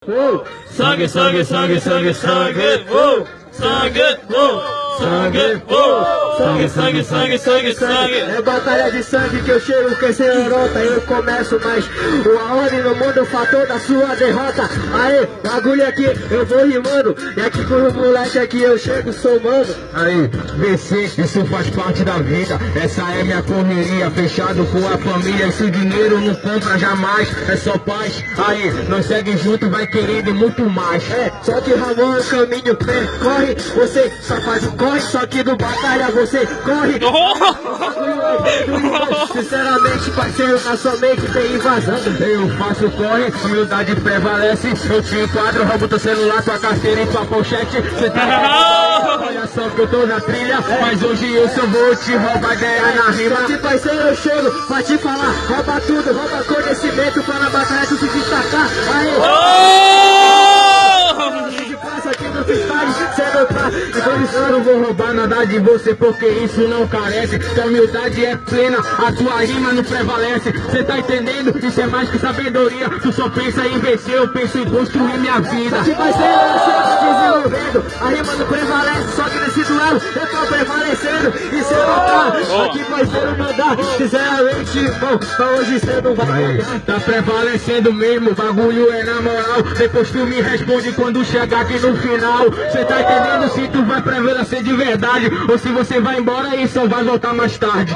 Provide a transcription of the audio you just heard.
Sangue, sangue, sangue, sangue, sangue, sangue, sangue, sangue, sangue, sangue, sangue, sangue. É batalha de sangue que eu chego com esse derrota. Eu começo, mas a ordem no mundo, o fator da sua derrota. Aê, bagulho aqui, eu vou rimando. E aqui com o moleque aqui eu chego somando. Aí, BC, isso faz parte da vida. Essa é minha correria, fechado com a família. Esse dinheiro não compra jamais, é só paz. Aí, nós segue junto, vai querendo muito mais. É, só que Ramon é o caminho, corre, você só faz o corre, só que do batalha você corre. Sinceramente, parceiro, na sua mente tem invasão. Eu faço corre, humildade prevalece. Eu te enquadro, roubo teu celular, tua carteira e tua pochete. Cê tá... Olha só que eu tô na trilha, mas hoje eu só vou te roubar ideia na rima. Só que parceiro, eu chego pra te falar, rouba tudo, rouba conhecimento pra na batalha tu se destacar. Eu não vou roubar nada de você porque isso não carece. Tua humildade é plena, a tua rima não prevalece. Cê tá entendendo? Isso é mais que sabedoria. Tu só pensa em vencer, eu penso em construir minha vida. Que vai ser eu chego desenvolvendo, a rima não prevalece, só que nesse duelo eu tô prevalecendo. E cê não tá, aqui vai ser o mandar. Sinceramente, irmão, pra hoje cê não vai. Tá prevalecendo mesmo, o bagulho é na moral. Depois tu me responde quando chegar aqui no final. Cê tá entendendo se tu vai prevalecer de verdade ou se você vai embora e só vai voltar mais tarde.